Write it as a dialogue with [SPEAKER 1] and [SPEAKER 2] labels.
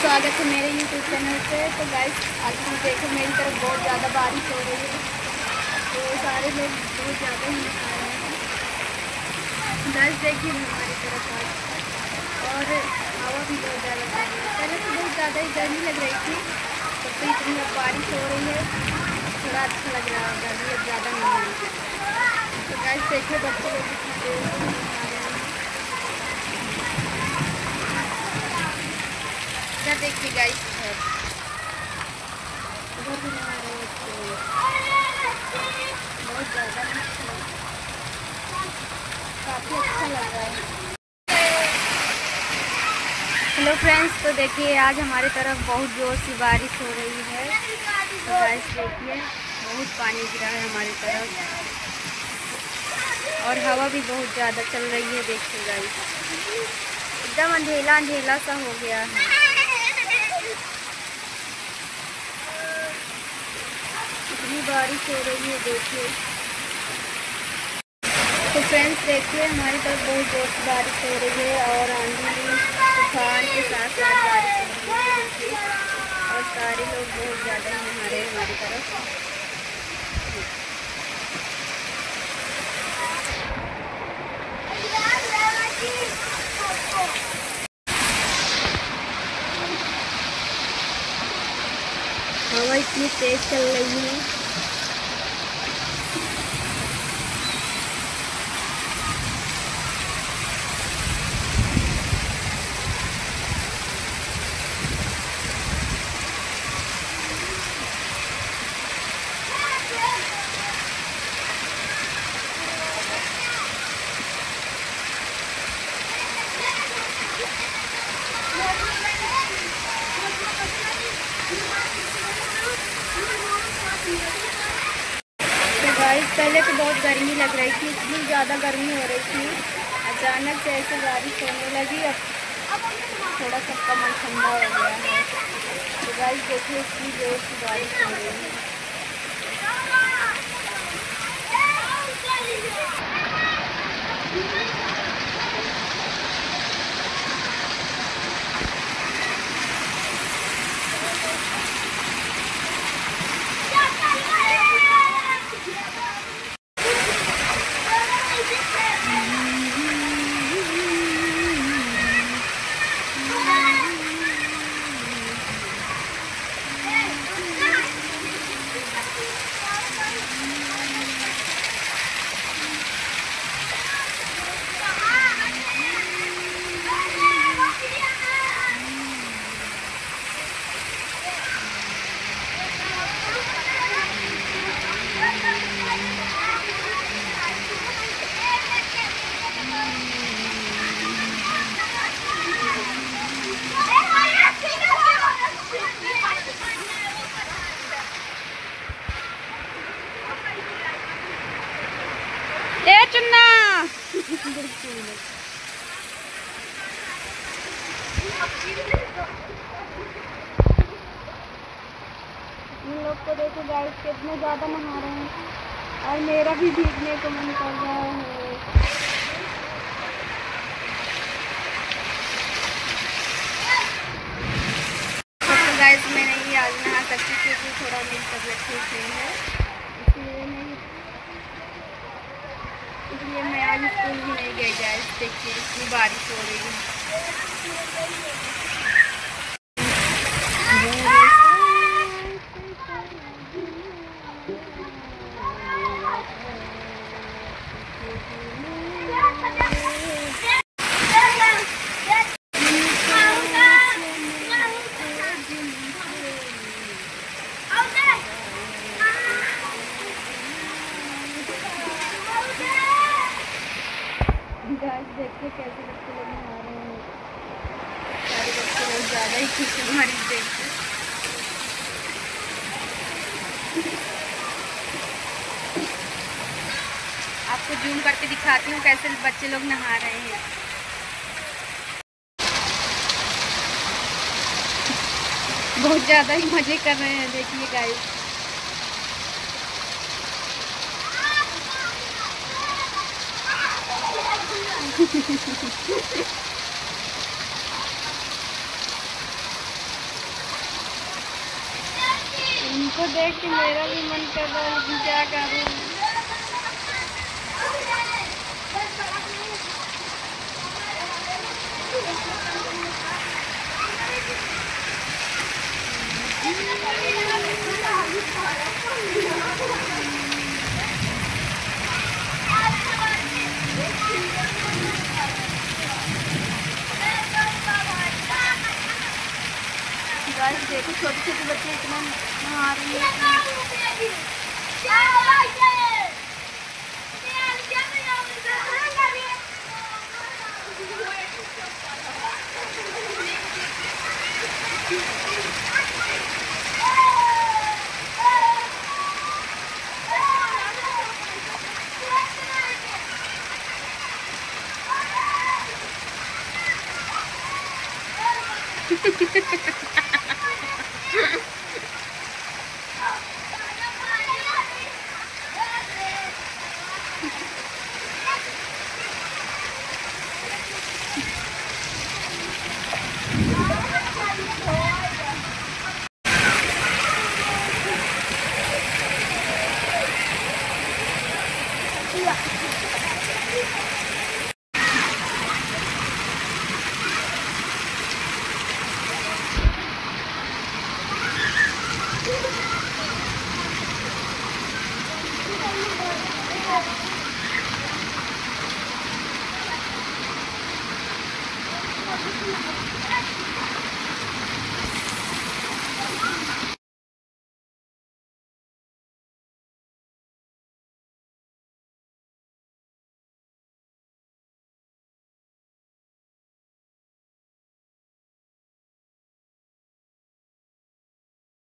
[SPEAKER 1] स्वागत है मेरे YouTube चैनल पे। तो गाइस आज तुम देखो मेरी तरफ बहुत ज़्यादा बारिश हो रही है, तो सारे लोग बहुत ज़्यादा ही आ रहे हैं। गाइस देखिए हमारी तरफ आज और हवा भी बहुत ज़्यादा चल रही है। पहले तो बहुत ज़्यादा ही गर्मी लग रही थी, तब तो इतनी अब बारिश हो रही है, थोड़ा अच्छा लग रहा है। गर्मी अब ज़्यादा नहीं है। तो गाइस देखिए बच्चे लोग कितनी देर से आ रहे हैं। इधर देखिए गाइस, उधर भी नहा रहे बच्चे, बहुत ज़्यादा काफ़ी अच्छा लग रहा है। हेलो फ्रेंड्स, तो देखिए आज हमारे तरफ बहुत ज़ोर से बारिश हो रही है। तो गाइस देखिए बहुत पानी गिरा है हमारी तरफ और हवा भी बहुत ज़्यादा चल रही है। देखिए गाइस एकदम अंधेला अंधेला सा हो गया है। इतनी बारिश हो रही है देखिए। तो फ्रेंड्स देखिए हमारी तरफ बहुत ज़ोर से बारिश हो रही है और आंधी तूफान के साथ साथ बारिश हो रही है देखिए। और सारे लोग बहुत ज़्यादा ही नहा रहे हैं हमारी तरफ। हवा इतनी तेज चल रही है। पहले तो बहुत गर्मी लग रही थी, इतनी ज़्यादा गर्मी हो रही थी, अचानक से ऐसे बारिश होने लगी। अब थोड़ा सा मन ठंडा हो गया है। तो गाइस देखिए इतनी जोर से बारिश हो रही है। चुन्ना इन लोग को देखो गाइस कितने ज़्यादा नहा रहे हैं और मेरा भी भीगने को मन कर रहा है। तो गाइस मैं नहीं आज नहा सकती क्योंकि थोड़ा मेरी तबीयत ठीक नहीं है, इसलिए मैं आज स्कूल भी नहीं गई। गाइस देखिए इतनी बारिश हो रही है। गाइस देखिए कैसे बच्चे लोग नहा रहे हैं। सारे बच्चे बहुत ज़्यादा ही खुश हैं हमारी देख के। आपको जूम करके दिखाती हूँ कैसे बच्चे लोग नहा रहे हैं। बहुत ज़्यादा ही मज़े कर रहे हैं देखिए गाइस। इनको देख के मेरा भी मन कर रहा है, लेकिन क्या करूँ। गाइस देखो छोटे छोटे बच्चे इतना नहा रही है।